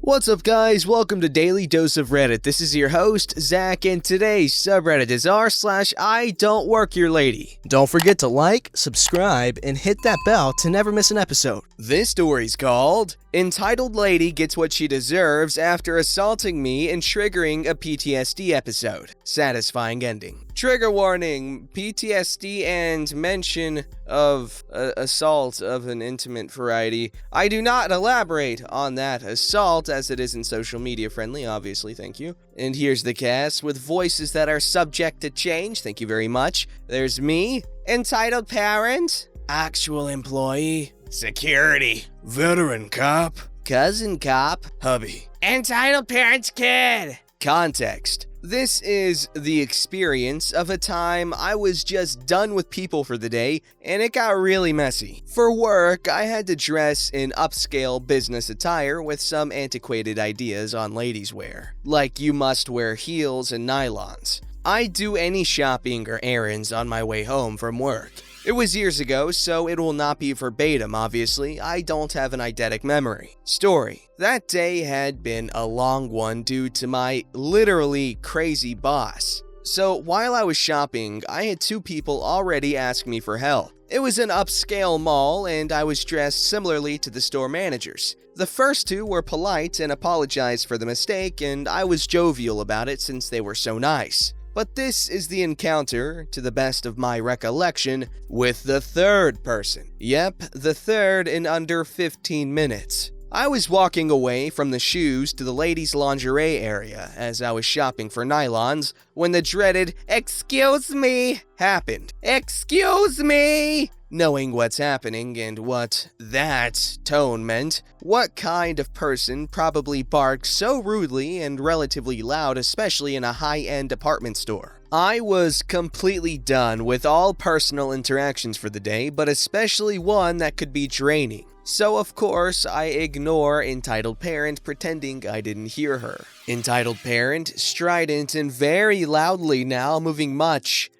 What's up, guys? Welcome to Daily Dose of Reddit. This is your host, Zach, and today's subreddit is r/IDontWonkHere lady. Don't forget to like, subscribe, and hit that bell to never miss an episode. This story's called Entitled Lady Gets What She Deserves After Assaulting Me and Triggering a PTSD Episode. Satisfying ending. Trigger warning, PTSD and mention of assault of an intimate variety. I do not elaborate on that assault as it isn't social media friendly, obviously, thank you. And here's the cast with voices that are subject to change, thank you very much. There's me, entitled parent, actual employee, security, veteran cop, cousin cop, hubby, entitled parent's kid. Context. This is the experience of a time I was just done with people for the day, and it got really messy. For work, I had to dress in upscale business attire with some antiquated ideas on ladies' wear, like you must wear heels and nylons. I do any shopping or errands on my way home from work. It was years ago, so it will not be verbatim, obviously. I don't have an eidetic memory. Story. That day had been a long one due to my literally crazy boss. So while I was shopping, I had two people already ask me for help. It was an upscale mall, and I was dressed similarly to the store managers. The first two were polite and apologized for the mistake, and I was jovial about it since they were so nice. But this is the encounter, to the best of my recollection, with the third person. Yep, the third in under 15 minutes. I was walking away from the shoes to the ladies' lingerie area as I was shopping for nylons when the dreaded "excuse me" happened. Excuse me! Knowing what's happening and what that tone meant, what kind of person probably barked so rudely and relatively loud, especially in a high-end department store? I was completely done with all personal interactions for the day, but especially one that could be draining. So of course, I ignore entitled parent pretending I didn't hear her. Entitled parent, strident and very loudly now, moving much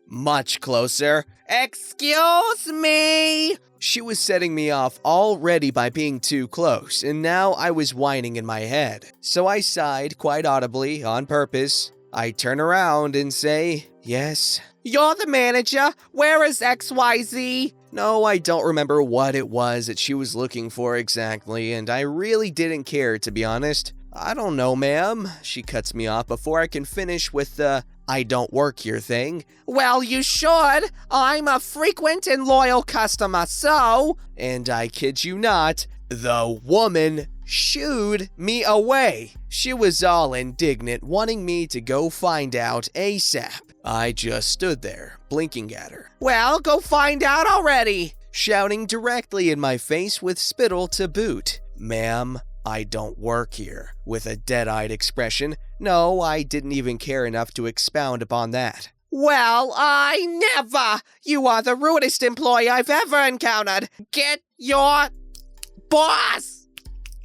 closer. Excuse me! She was setting me off already by being too close, and now I was whining in my head. So I sighed quite audibly, on purpose. I turn around and say, "Yes." "You're the manager. Where is XYZ? No, I don't remember what it was that she was looking for exactly, and I really didn't care, to be honest. "I don't know, ma'am." She cuts me off before I can finish with the "I don't work here" thing. "Well, you should. I'm a frequent and loyal customer, so..." And I kid you not, the woman shooed me away. She was all indignant, wanting me to go find out ASAP. I just stood there, blinking at her. "Well, go find out already!" Shouting directly in my face with spittle to boot. "Ma'am, I don't work here," with a dead-eyed expression. No, I didn't even care enough to expound upon that. "Well, I never! You are the rudest employee I've ever encountered! Get your boss!"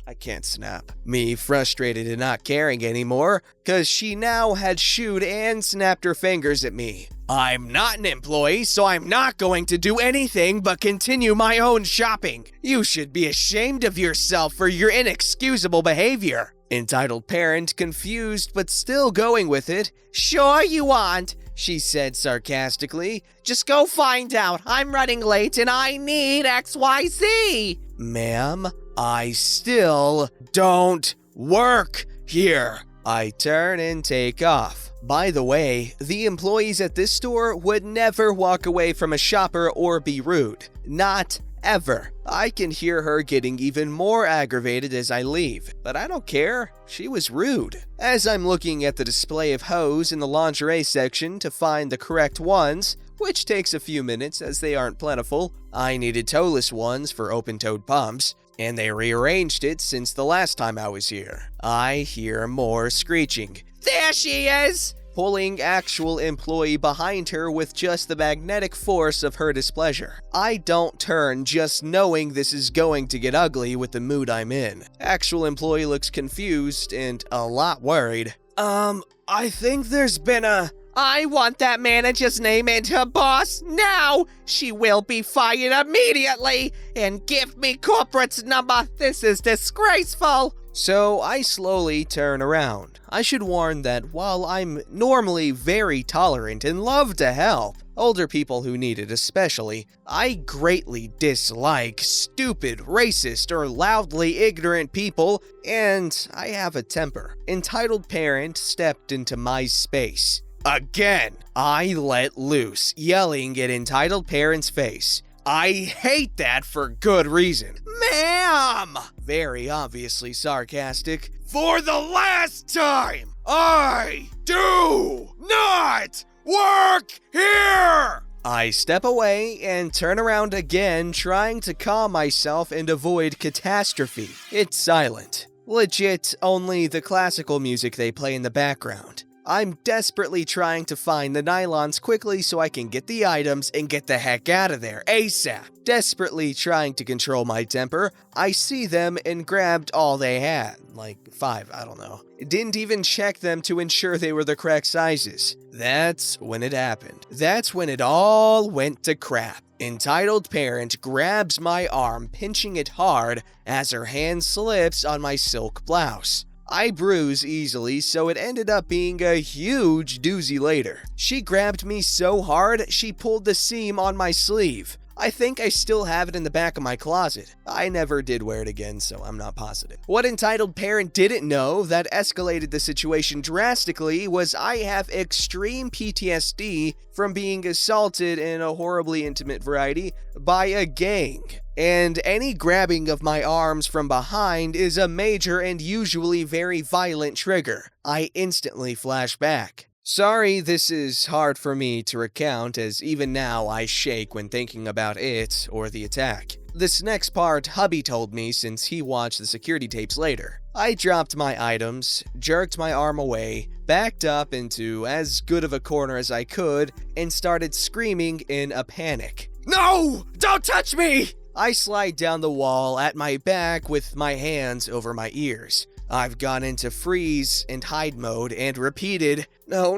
I can't snap. Me frustrated and not caring anymore, cause she now had shooed and snapped her fingers at me. "I'm not an employee, so I'm not going to do anything but continue my own shopping. You should be ashamed of yourself for your inexcusable behavior." Entitled parent, confused but still going with it. "Sure you aren't," she said sarcastically. "Just go find out. I'm running late and I need XYZ." "Ma'am, I still don't work here." I turn and take off. By the way, the employees at this store would never walk away from a shopper or be rude. Not ever. I can hear her getting even more aggravated as I leave, but I don't care. She was rude. As I'm looking at the display of hose in the lingerie section to find the correct ones, which takes a few minutes as they aren't plentiful, I needed toeless ones for open-toed pumps, and they rearranged it since the last time I was here. I hear more screeching. "There she is!" Pulling actual employee behind her with just the magnetic force of her displeasure. I don't turn, just knowing this is going to get ugly with the mood I'm in. Actual employee looks confused and a lot worried. I think there's been a..." "I want that manager's name and her boss now! She will be fired immediately! And give me corporate's number! This is disgraceful!" So I slowly turn around. I should warn that while I'm normally very tolerant and love to help, older people who need it especially, I greatly dislike stupid, racist, or loudly ignorant people, and I have a temper. Entitled parent stepped into my space. Again, I let loose, yelling at entitled parent's face. I hate that for good reason. Ma'am! Very obviously sarcastic. For the last time, I do not work here! I step away and turn around again, trying to calm myself and avoid catastrophe. It's silent. Legit, only the classical music they play in the background. I'm desperately trying to find the nylons quickly so I can get the items and get the heck out of there ASAP. Desperately trying to control my temper, I see them and grabbed all they had. Like 5, I don't know. Didn't even check them to ensure they were the correct sizes. That's when it happened. That's when it all went to crap. Entitled parent grabs my arm, pinching it hard as her hand slips on my silk blouse. I bruise easily, so it ended up being a huge doozy later. She grabbed me so hard, she pulled the seam on my sleeve. I think I still have it in the back of my closet. I never did wear it again, so I'm not positive. What entitled parent didn't know that escalated the situation drastically was I have extreme PTSD from being assaulted in a horribly intimate variety by a gang. And any grabbing of my arms from behind is a major and usually very violent trigger. I instantly flash back. Sorry, this is hard for me to recount, as even now I shake when thinking about it or the attack. This next part hubby told me since he watched the security tapes later. I dropped my items, jerked my arm away, backed up into as good of a corner as I could, and started screaming in a panic. No! Don't touch me! I slide down the wall at my back with my hands over my ears. I've gone into freeze and hide mode and repeated, no.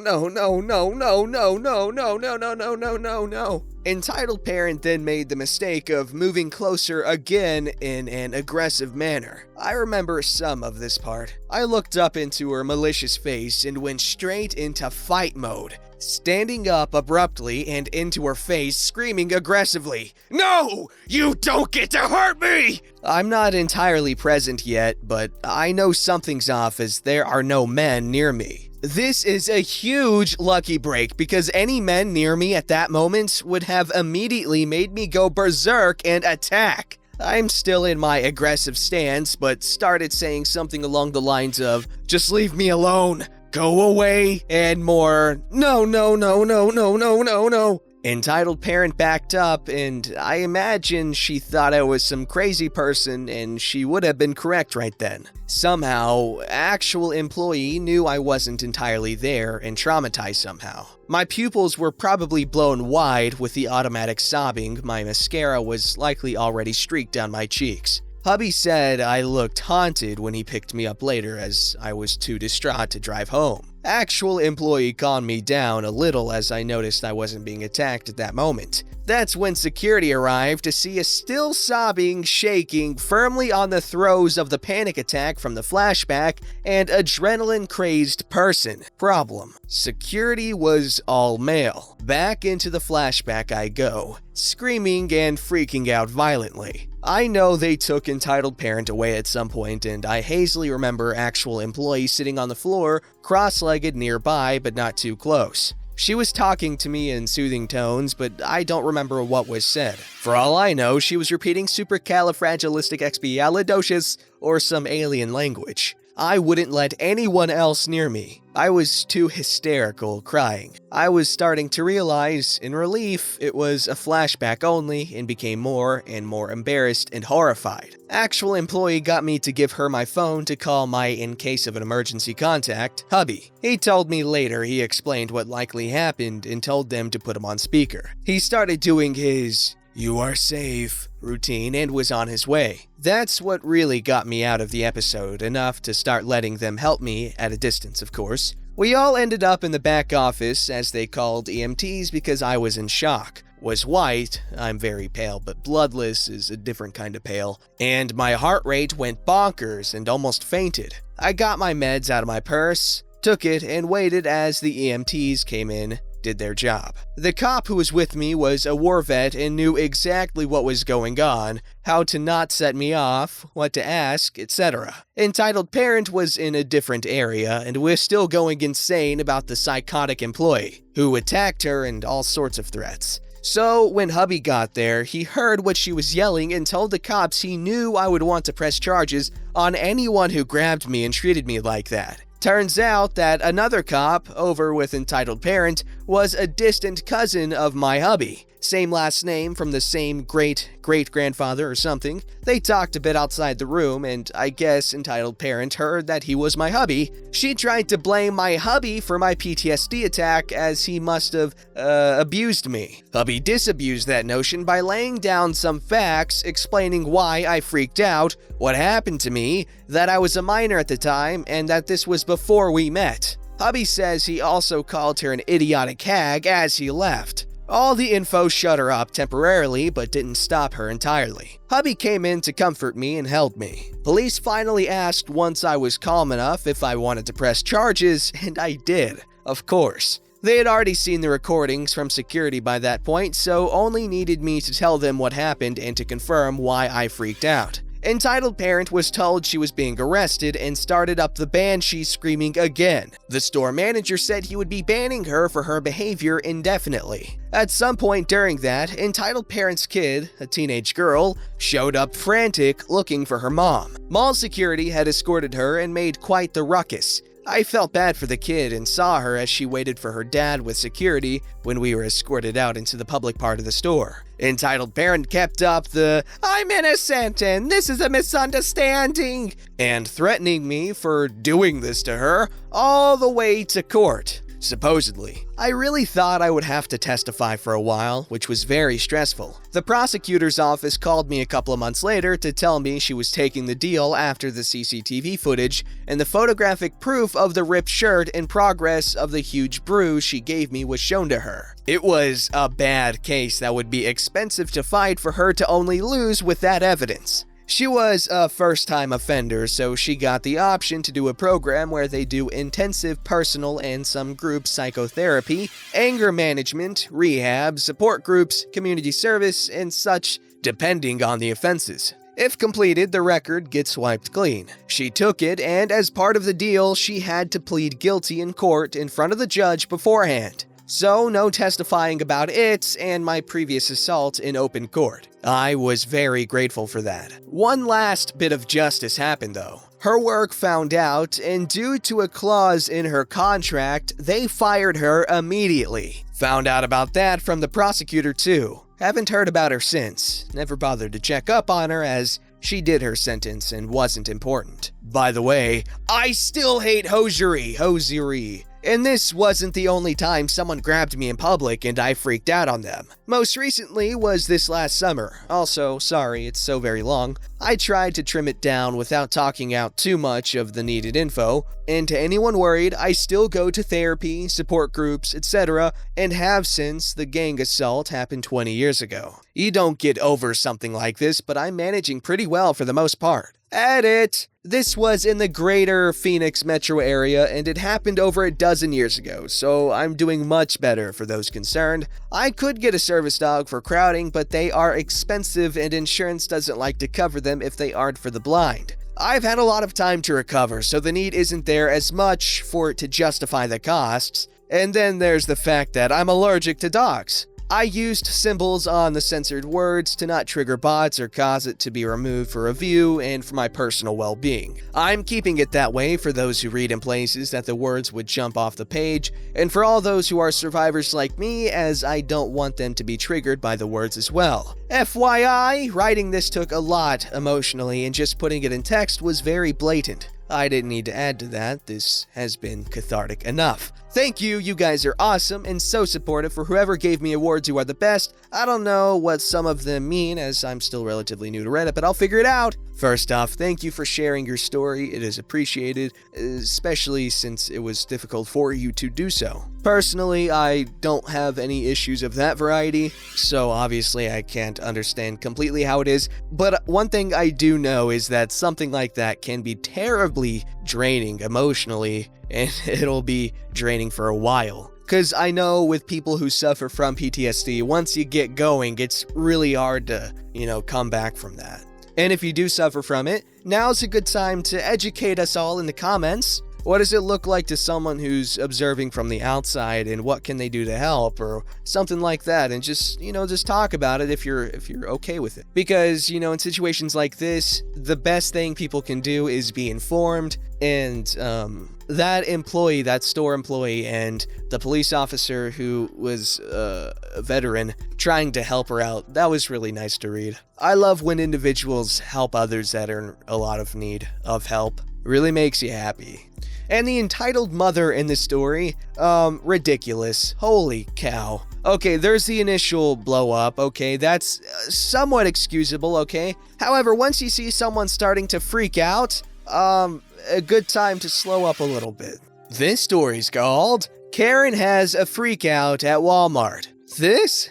Entitled parent then made the mistake of moving closer again in an aggressive manner. I remember some of this part. I looked up into her malicious face and went straight into fight mode, standing up abruptly and into her face, screaming aggressively, "No! You don't get to hurt me!" I'm not entirely present yet, but I know something's off as there are no men near me. This is a huge lucky break because any men near me at that moment would have immediately made me go berserk and attack. I'm still in my aggressive stance, but started saying something along the lines of, "Just leave me alone. Go away," and more, no. Entitled parent backed up, and I imagine she thought I was some crazy person, and she would have been correct right then. Somehow, actual employee knew I wasn't entirely there and traumatized somehow. My pupils were probably blown wide with the automatic sobbing. My mascara was likely already streaked down my cheeks. Hubby said I looked haunted when he picked me up later as I was too distraught to drive home. Actual employee calmed me down a little as I noticed I wasn't being attacked at that moment. That's when security arrived to see a still sobbing, shaking, firmly on the throes of the panic attack from the flashback, and adrenaline-crazed person. Problem: security was all male. Back into the flashback I go, screaming and freaking out violently. I know they took entitled parent away at some point, and I hazily remember actual employee sitting on the floor, cross-legged nearby but not too close. She was talking to me in soothing tones, but I don't remember what was said. For all I know, she was repeating supercalifragilisticexpialidocious or some alien language. I wouldn't let anyone else near me. I was too hysterical, crying. I was starting to realize, in relief, it was a flashback only, and became more and more embarrassed and horrified. Actual employee got me to give her my phone to call my in case of an emergency contact, hubby. He told me later he explained what likely happened and told them to put him on speaker. He started doing his "you are safe" routine and was on his way. That's what really got me out of the episode, enough to start letting them help me, at a distance of course. We all ended up in the back office, as they called EMTs, because I was in shock. was white. I'm very pale, but bloodless is a different kind of pale. And my heart rate went bonkers and almost fainted. I got my meds out of my purse, took it, and waited as the EMTs came in, did their job. The cop who was with me was a war vet and knew exactly what was going on, how to not set me off, what to ask, etc. Entitled Parent was in a different area and was still going insane about the psychotic employee, who attacked her and all sorts of threats. So when hubby got there, he heard what she was yelling and told the cops he knew I would want to press charges on anyone who grabbed me and treated me like that. Turns out that another cop, over with Entitled Parent, was a distant cousin of my hubby. Same last name from the same great-great-grandfather or something. They talked a bit outside the room, and I guess Entitled Parent heard that he was my hubby. She tried to blame my hubby for my PTSD attack, as he must have, abused me. Hubby disabused that notion by laying down some facts explaining why I freaked out, what happened to me, that I was a minor at the time, and that this was before we met. Hubby says he also called her an idiotic hag as he left. All the info shut her up temporarily, but didn't stop her entirely. Hubby came in to comfort me and held me. Police finally asked once I was calm enough if I wanted to press charges, and I did, of course. They had already seen the recordings from security by that point, so only needed me to tell them what happened and to confirm why I freaked out. Entitled Parent was told she was being arrested and started up the banshee screaming again. The store manager said he would be banning her for her behavior indefinitely. At some point during that, Entitled Parent's kid, a teenage girl, showed up frantic looking for her mom. Mall security had escorted her and made quite the ruckus. I felt bad for the kid and saw her as she waited for her dad with security when we were escorted out into the public part of the store. Entitled Parent kept up the "I'm innocent and this is a misunderstanding" and threatening me for doing this to her all the way to court. Supposedly. I really thought I would have to testify for a while, which was very stressful. The prosecutor's office called me a couple of months later to tell me she was taking the deal after the CCTV footage and the photographic proof of the ripped shirt and progress of the huge bruise she gave me was shown to her. It was a bad case that would be expensive to fight for her to only lose with that evidence. She was a first-time offender, so she got the option to do a program where they do intensive personal and some group psychotherapy, anger management, rehab, support groups, community service, and such, depending on the offenses. If completed, the record gets wiped clean. She took it, and as part of the deal, she had to plead guilty in court in front of the judge beforehand. So, no testifying about it and my previous assault in open court. I was very grateful for that. One last bit of justice happened though. Her work found out, and due to a clause in her contract, they fired her immediately. Found out about that from the prosecutor too. Haven't heard about her since. Never bothered to check up on her as she did her sentence and wasn't important. By the way, I still hate hosiery. And this wasn't the only time someone grabbed me in public and I freaked out on them. Most recently was this last summer. Also, sorry it's so very long. I tried to trim it down without talking out too much of the needed info, and to anyone worried, I still go to therapy, support groups, etc., and have since the gang assault happened 20 years ago. You don't get over something like this, but I'm managing pretty well for the most part. Edit! This was in the greater Phoenix metro area and it happened over a dozen years ago, so I'm doing much better for those concerned. I could get a service dog for crowding, but they are expensive and insurance doesn't like to cover them if they aren't for the blind. I've had a lot of time to recover, so the need isn't there as much for it to justify the costs. And then there's the fact that I'm allergic to dogs. I used symbols on the censored words to not trigger bots or cause it to be removed for review and for my personal well-being. I'm keeping it that way for those who read in places that the words would jump off the page, and for all those who are survivors like me, as I don't want them to be triggered by the words as well. FYI, writing this took a lot emotionally, and just putting it in text was very blatant. I didn't need to add to that. This has been cathartic enough. Thank you, you guys are awesome and so supportive. For whoever gave me awards, you are the best. I don't know what some of them mean as I'm still relatively new to Reddit, but I'll figure it out. First off, thank you for sharing your story. It is appreciated, especially since it was difficult for you to do so. Personally, I don't have any issues of that variety, so obviously I can't understand completely how it is, but one thing I do know is that something like that can be terribly draining emotionally, and it'll be draining for a while. Because I know with people who suffer from PTSD, once you get going, it's really hard to, come back from that. And if you do suffer from it, now's a good time to educate us all in the comments. What does it look like to someone who's observing from the outside, and what can they do to help, or something like that, and just talk about it if you're okay with it. Because, in situations like this, the best thing people can do is be informed, and that store employee, and the police officer who was a veteran trying to help her out, that was really nice to read. I love when individuals help others that are in a lot of need of help. It really makes you happy. And the entitled mother in this story, ridiculous. Holy cow. Okay, there's the initial blow up, okay, that's somewhat excusable, okay? However, once you see someone starting to freak out, a good time to slow up a little bit. This story's called Karen Has a Freak Out at Walmart. This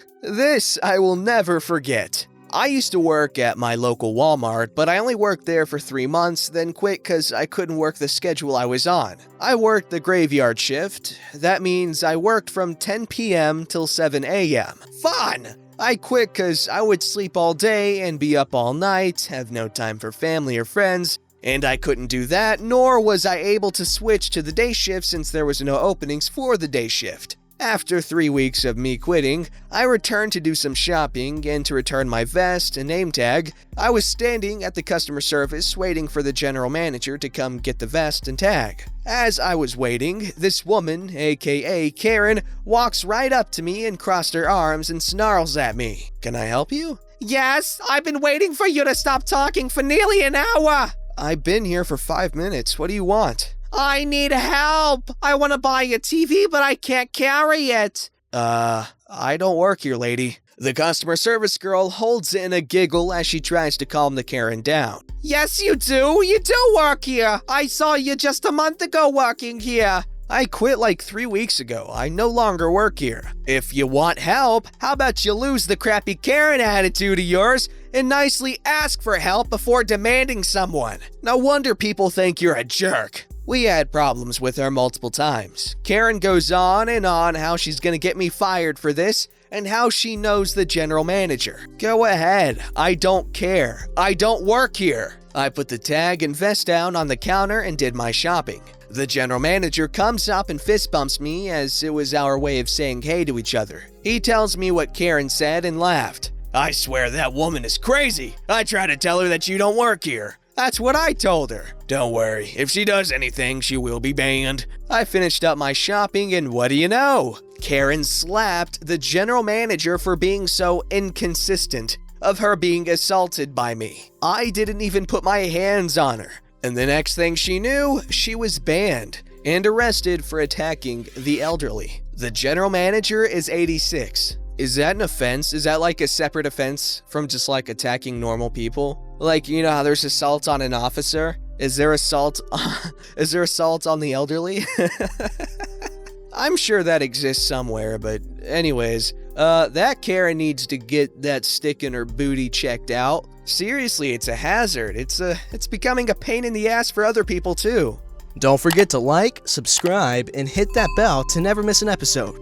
I will never forget. I used to work at my local Walmart, but I only worked there for 3 months, then quit because I couldn't work the schedule I was on. I worked the graveyard shift. That means I worked from 10 p.m. till 7 a.m. Fun! I quit because I would sleep all day and be up all night, have no time for family or friends, and I couldn't do that, nor was I able to switch to the day shift since there was no openings for the day shift. After 3 weeks of me quitting, I returned to do some shopping and to return my vest and name tag. I was standing at the customer service waiting for the general manager to come get the vest and tag. As I was waiting, this woman, aka Karen, walks right up to me and crossed her arms and snarls at me. "Can I help you?" "Yes, I've been waiting for you to stop talking for nearly an hour." "I've been here for 5 minutes. What do you want?" "I need help. I want to buy a TV, but I can't carry it." I don't work here, lady." The customer service girl holds in a giggle as she tries to calm the Karen down. "Yes, you do. You do work here. I saw you just a month ago working here." "I quit like 3 weeks ago. I no longer work here." "If you want help, how about you lose the crappy Karen attitude of yours and nicely ask for help before demanding someone? No wonder people think you're a jerk." We had problems with her multiple times. Karen goes on and on how she's gonna get me fired for this and how she knows the general manager. Go ahead, I don't care. I don't work here. I put the tag and vest down on the counter and did my shopping. The general manager comes up and fist bumps me as it was our way of saying hey to each other. He tells me what Karen said and laughed. "I swear that woman is crazy. I try to tell her that you don't work here." That's what I told her. "Don't worry, if she does anything, she will be banned." I finished up my shopping and what do you know? Karen slapped the general manager for being so inconsistent of her being assaulted by me. I didn't even put my hands on her. And the next thing she knew, she was banned and arrested for attacking the elderly. The general manager is 86. Is that an offense? Is that like a separate offense from just like attacking normal people? Like, how there's assault on an officer? Is there assault on the elderly? I'm sure that exists somewhere, but anyways, that Karen needs to get that stick in her booty checked out. Seriously, it's a hazard. It's becoming a pain in the ass for other people too. Don't forget to like, subscribe, and hit that bell to never miss an episode.